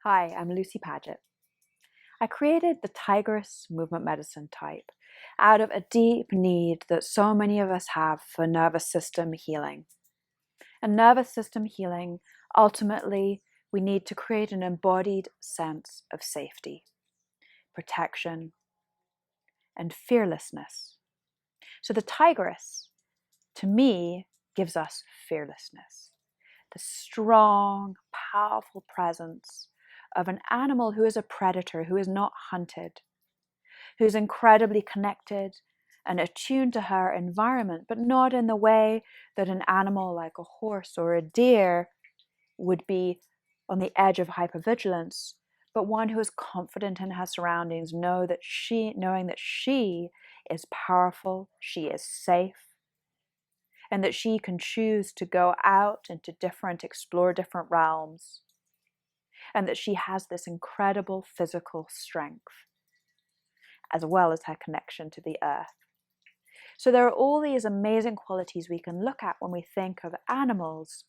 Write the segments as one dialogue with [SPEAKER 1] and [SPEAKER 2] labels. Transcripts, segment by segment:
[SPEAKER 1] Hi, I'm Lucy Paget. I created the Tigress movement medicine type out of a deep need that so many of us have for nervous system healing. And nervous system healing, ultimately, we need to create an embodied sense of safety, protection, and fearlessness. So the Tigress, to me, gives us fearlessness, the strong, powerful presence of an animal who is a predator, who is not hunted, who's incredibly connected and attuned to her environment, but not in the way that an animal like a horse or a deer would be on the edge of hypervigilance, but one who is confident in her surroundings, knowing that she is powerful, she is safe, and that she can choose to go out into explore different realms, and that she has this incredible physical strength, as well as her connection to the earth. So there are all these amazing qualities we can look at when we think of animals,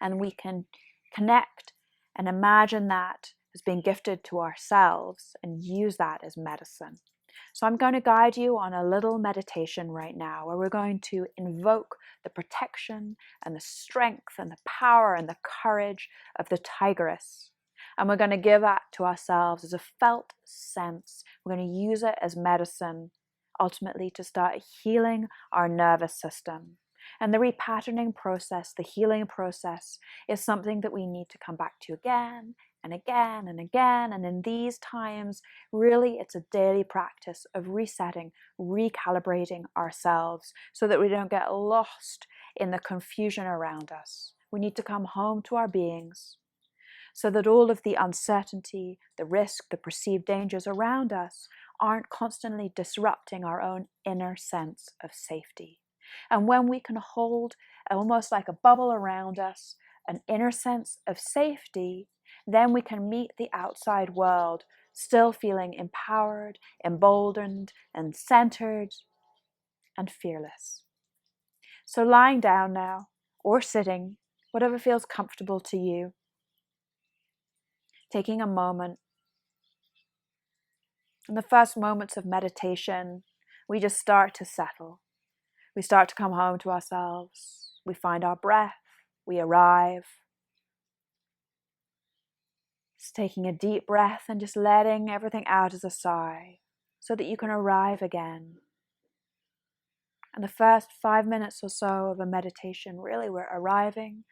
[SPEAKER 1] and we can connect and imagine that as being gifted to ourselves and use that as medicine. So I'm going to guide you on a little meditation right now where we're going to invoke the protection and the strength and the power and the courage of the tigress. And we're going to give that to ourselves as a felt sense. We're going to use it as medicine, ultimately to start healing our nervous system. And the repatterning process, the healing process, is something that we need to come back to again and again and again. And in these times, really, it's a daily practice of resetting, recalibrating ourselves so that we don't get lost in the confusion around us. We need to come home to our beings so that all of the uncertainty, the risk, the perceived dangers around us aren't constantly disrupting our own inner sense of safety. And when we can hold almost like a bubble around us, an inner sense of safety, then we can meet the outside world still feeling empowered, emboldened, and centered, and fearless. So lying down now, or sitting, whatever feels comfortable to you, taking a moment. In the first moments of meditation, we just start to settle. We start to come home to ourselves. We find our breath. We arrive. Just taking a deep breath and just letting everything out as a sigh so that you can arrive again. And the first 5 minutes or so of a meditation, really we're arriving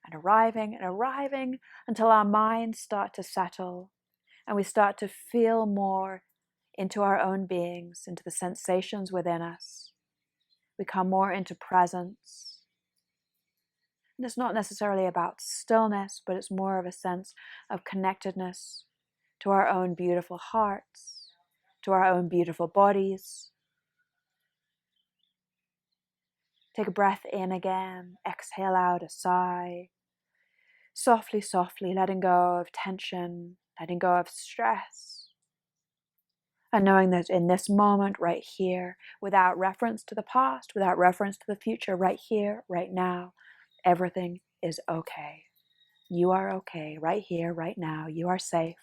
[SPEAKER 1] and arriving and arriving until our minds start to settle and we start to feel more into our own beings, into the sensations within us. We come more into presence. And it's not necessarily about stillness, but it's more of a sense of connectedness to our own beautiful hearts, to our own beautiful bodies. Take a breath in again, exhale out a sigh. Softly, softly letting go of tension, letting go of stress. And knowing that in this moment, right here, without reference to the past, without reference to the future, right here, right now, everything is okay. You are okay, right here, right now. You are safe.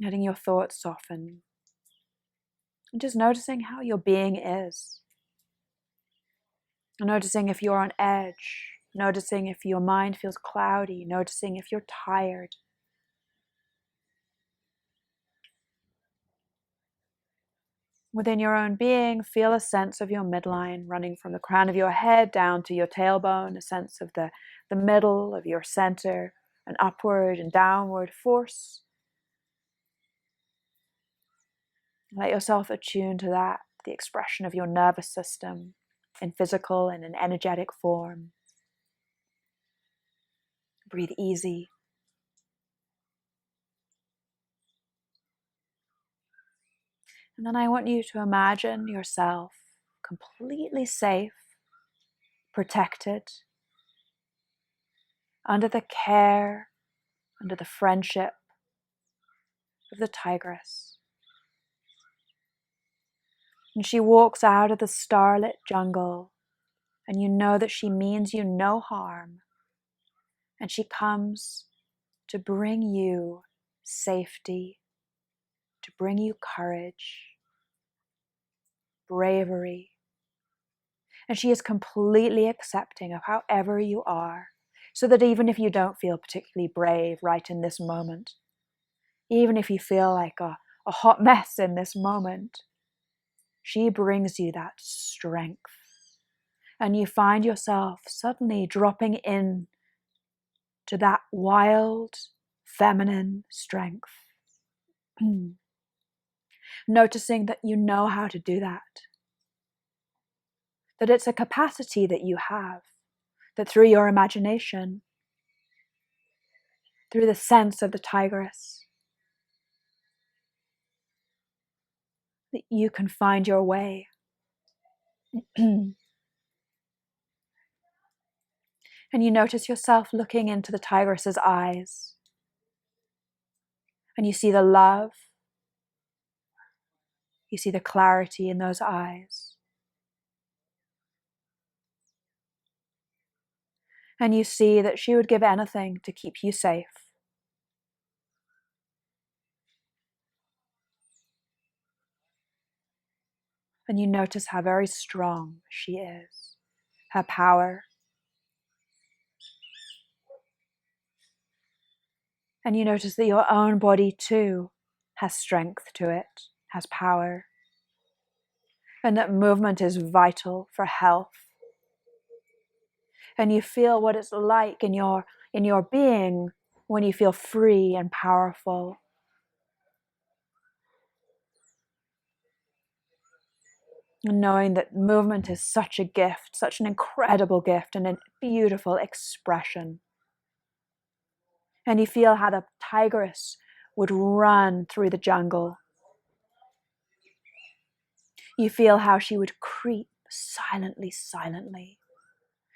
[SPEAKER 1] Letting your thoughts soften. And just noticing how your being is. Noticing if you're on edge. Noticing if your mind feels cloudy. Noticing if you're tired. Within your own being, feel a sense of your midline running from the crown of your head down to your tailbone, a sense of the middle of your center, an upward and downward force. Let yourself attune to that, the expression of your nervous system in physical and in energetic form. Breathe easy. And then I want you to imagine yourself completely safe, protected, under the care, under the friendship of the tigress. And she walks out of the starlit jungle and you know that she means you no harm, and she comes to bring you safety, to bring you courage, bravery, and she is completely accepting of however you are, so that even if you don't feel particularly brave right in this moment, even if you feel like a hot mess in this moment, she brings you that strength. And you find yourself suddenly dropping in to that wild, feminine strength. Noticing that you know how to do that. That it's a capacity that you have. That through your imagination, through the sense of the tigress, that you can find your way. And you notice yourself looking into the tigress's eyes. And you see the love. You see the clarity in those eyes. And you see that she would give anything to keep you safe. And you notice how very strong she is, her power. And you notice that your own body too has strength to it, has power. And that movement is vital for health. And you feel what it's like in your being when you feel free and powerful. And knowing that movement is such a gift, such an incredible gift and a beautiful expression. And you feel how the tigress would run through the jungle. You feel how she would creep silently, silently.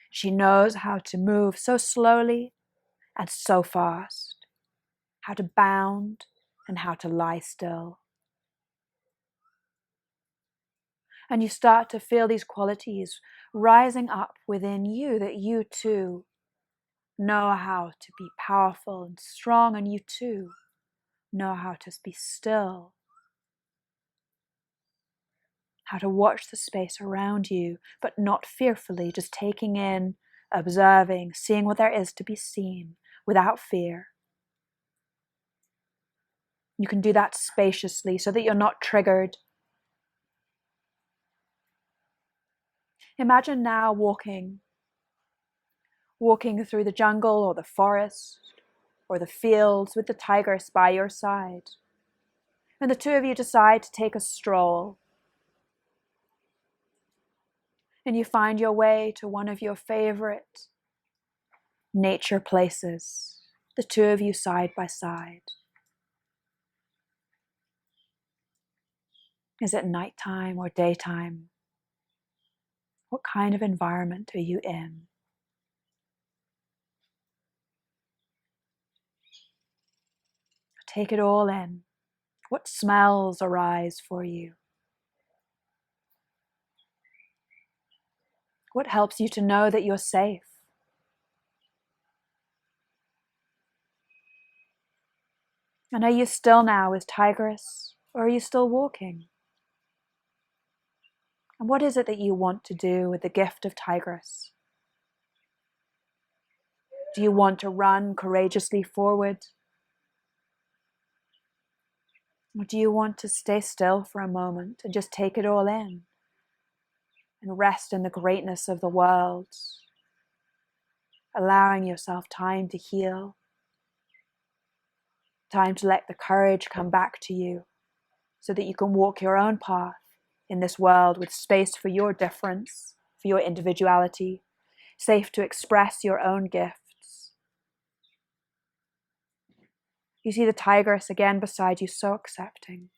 [SPEAKER 1] She knows how to move so slowly and so fast, how to bound and how to lie still. And you start to feel these qualities rising up within you, that you too know how to be powerful and strong, and you too know how to be still, how to watch the space around you, but not fearfully, just taking in, observing, seeing what there is to be seen without fear. You can do that spaciously so that you're not triggered. Imagine now walking through the jungle or the forest or the fields with the tigress by your side. And the two of you decide to take a stroll. And you find your way to one of your favorite nature places, the two of you side by side. Is it nighttime or daytime? What kind of environment are you in? Take it all in. What smells arise for you? What helps you to know that you're safe? And are you still now with Tigress, or are you still walking? And what is it that you want to do with the gift of Tigress? Do you want to run courageously forward? Or do you want to stay still for a moment and just take it all in and rest in the greatness of the world, allowing yourself time to heal, time to let the courage come back to you so that you can walk your own path in this world with space for your difference, for your individuality, safe to express your own gifts. You see the tigress again beside you, so accepting.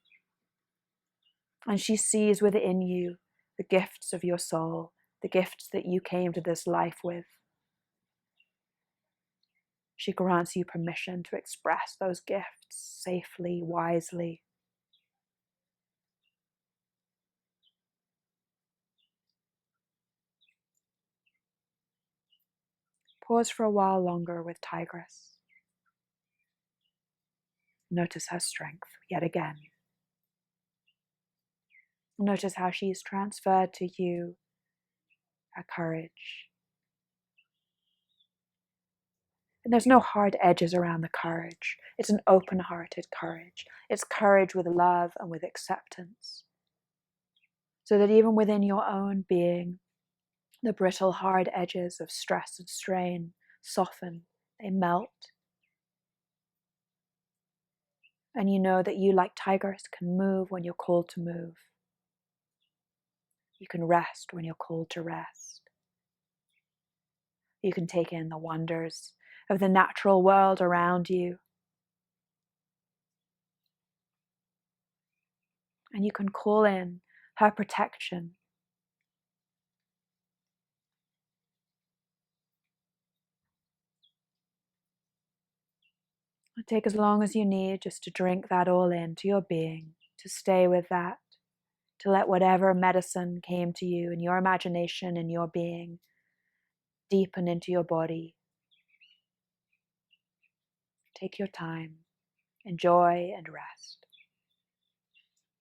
[SPEAKER 1] And she sees within you the gifts of your soul, the gifts that you came to this life with. She grants you permission to express those gifts safely, wisely. Pause for a while longer with Tigress. Notice her strength yet again. Notice how she's transferred to you her courage. And there's no hard edges around the courage. It's an open-hearted courage. It's courage with love and with acceptance. So that even within your own being, the brittle, hard edges of stress and strain soften, they melt. And you know that you, like Tigress, can move when you're called to move. You can rest when you're called to rest. You can take in the wonders of the natural world around you. And you can call in her protection. Take as long as you need just to drink that all into your being, to stay with that, to let whatever medicine came to you in your imagination and your being deepen into your body. Take your time, enjoy and rest.